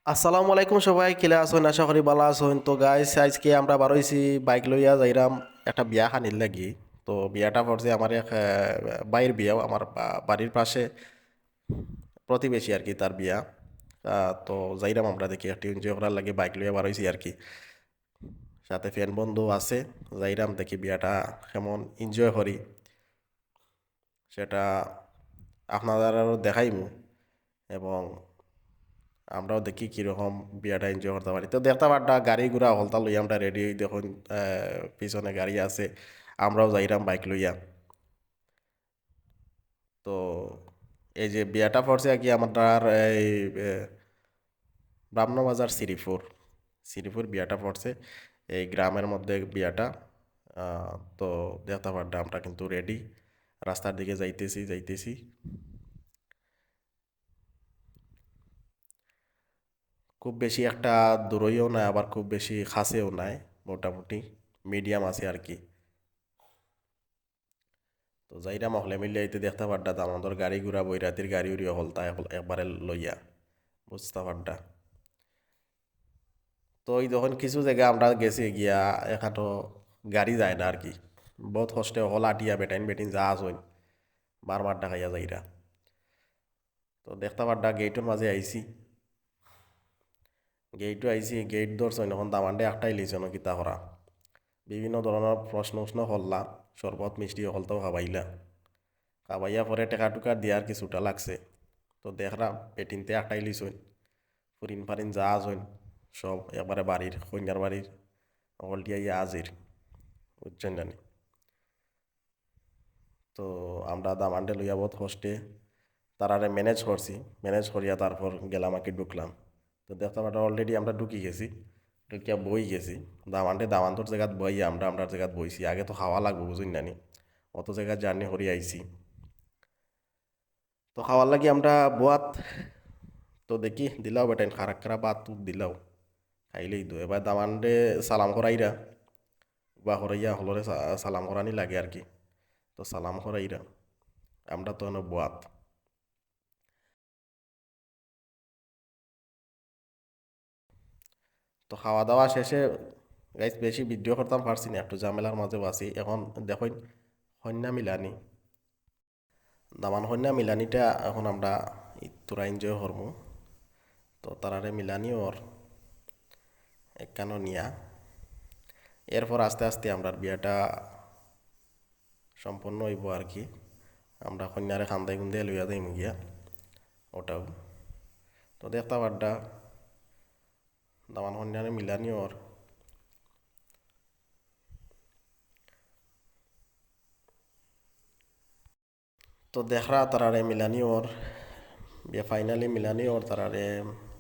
আসসালামু আলাইকুম সবাই কেলে আসুন আশা করি ভালো আসুন তো গাইস আজকে আমরা বারোইছি বাইক লইয়া যাইরাম একটা বিয়া খানির লাগি তো বিয়াটা পড়ছে আমার এক বাইর বিয়াও আমার বাড়ির পাশে প্রতিবেশী আর কি তার বিয়া তো যাইরাম আমরা দেখি একটু এনজয় করার লাগে বাইক লইয়া বারোইছি আর কি সাথে ফ্রেন্ড বন্ধু আছে যাইরাম দেখি বিয়াটা কেমন এনজয় করি সেটা আপনাদেরও দেখাইমু এবং আমরাও দেখি কীরকম বিয়াটা এনজয় করতে পারি তো দেখতে পারটা গাড়ি ঘোড়া হলতা লইয়া আমরা রেডি হই দেখুন পিছনে গাড়ি আছে আমরাও যাইরাম বাইক লইয়া তো এই যে বিয়াটা পড়ছে আর কি আমার এই ব্রাহ্মণবাজার শ্রীপুর বিয়াটা পড়ছে এই গ্রামের মধ্যে বিয়াটা তো দেখতে পারটা আমরা কিন্তু রেডি রাস্তার দিকে যাইতেছি খুব বেশি একটা দূরইও নাই আবার খুব বেশি কাছেও নাই মোটামুটি মিডিয়াম আছে আর কি তো যাইরা মহলে মিলে আইতে দেখতে পারডা আমাদের গাড়ি ঘুরা বৈরাতির গাড়ি উড়িয়ে হল তা একবারে লইয়া বুঝতে পারডা তো ওই যখন কিছু জায়গা আমরা গেছি গিয়া এখানে গাড়ি যায় না আর কি বহুত কষ্টে হল আটিয়া বেটাইন বেটিন যা আসইন বারবার ডাকাইয়া যাইরা তো দেখতে পারডা গেটের মাঝে আইছি গেট ধরছেন এখন দামান্ডে একটাই লিছেন কিতা করা বিভিন্ন ধরনের প্রশ্ন হল্লা শরবত মিষ্টি হলতাও খাবাইলা খাবাইয়া পরে টেকা টুকা দিয়ার কিছুটা লাগছে তো দেখরা পেটিনতে একটাই লিছইন ফুরিন ফারিন যা আসইন সব একবারে বাড়ির কন্যার বাড়ির অকলটিয়া ইয়া আজির বুঝছেন জানি তো আমরা দামান্ডে লইয়া বহুত কষ্টে তারারে ম্যানেজ করিয়া তারপর গেলাম আর কি ঢুকলাম তো দেখতে পাটা অলরেডি আমরা ঢুকি গেছি ঢুকিয়া বই গেছি দামান্তর জায়গাত বই আমরা জায়গাত বইছি আগে তো খাওয়া লাগবো বুঝুন নানি অত জায়গা জার্নি করি আইছি তো খাওয়ার লাগি আমরা বোয়াত তো দেখি দিলাও বেটাইন খারাপ খারাপ বাত দিলাও খাইলেই তো এবার দামান্ডে সালাম করাইরা বা করাইয়া হলরে সালাম করানি লাগে আর কি তো সালাম করাইরা আমরা তো বোয়াত তো খাওয়া দাওয়া শেষে গাইজ বেশি ভিডিও করতাম পারছি না একটু ঝামেলার মাঝে আছি এখন দেখুন কন্যা মিলানি দামান কন্যা মিলানিটা এখন আমরা তোরা এনজয় করবো তো তারারে মিলানি ওর একখানো নিয়া এরপর আস্তে আস্তে আমরা বিয়াটা সম্পন্ন হইব আর কি আমরা কন্যারে খান্দাই খুন্দাই লইয়া যাইম গিয়া ওটাও তো দেখতে পারডা দামান কন্যারে মিলানি ওর তো দেখরা তারারে মিলানি ওর বিয়া ফাইনালি মিলানি ওর তারারে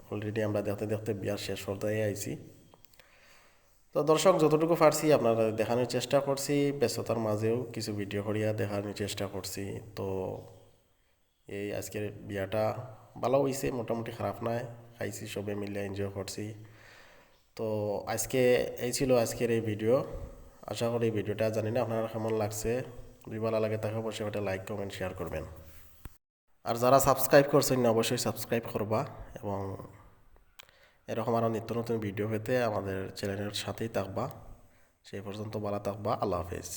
অলরেডি আমরা দেখতে দেখতে বিয়ার শেষ পর্যায়ে আইছি তো দর্শক যতটুকু পারছি আপনারা দেখানোর চেষ্টা করছি ব্যস্ততার মাঝেও কিছু ভিডিও করিয়া দেখানোর চেষ্টা করছি তো এই আজকের বিয়াটা ভালো হয়েছে মোটামুটি খারাপ নয় খাইছি সবে মিলে এনজয় করছি তো আজকে এই ছিল আজকের এই ভিডিও আশা করি এই ভিডিওটা জানি না আপনারা কেমন লাগছে যদি ভালো লাগে তাকে অবশ্যই একটা লাইক কমেন্ট শেয়ার করবেন আর যারা সাবস্ক্রাইব করছেন না অবশ্যই সাবস্ক্রাইব করবা এবং এরকম আরও নিত্য নতুন ভিডিও পেতে আমাদের চ্যানেলের সাথেই থাকবা সেই পর্যন্ত ভালো থাকবা আল্লাহ হাফেজ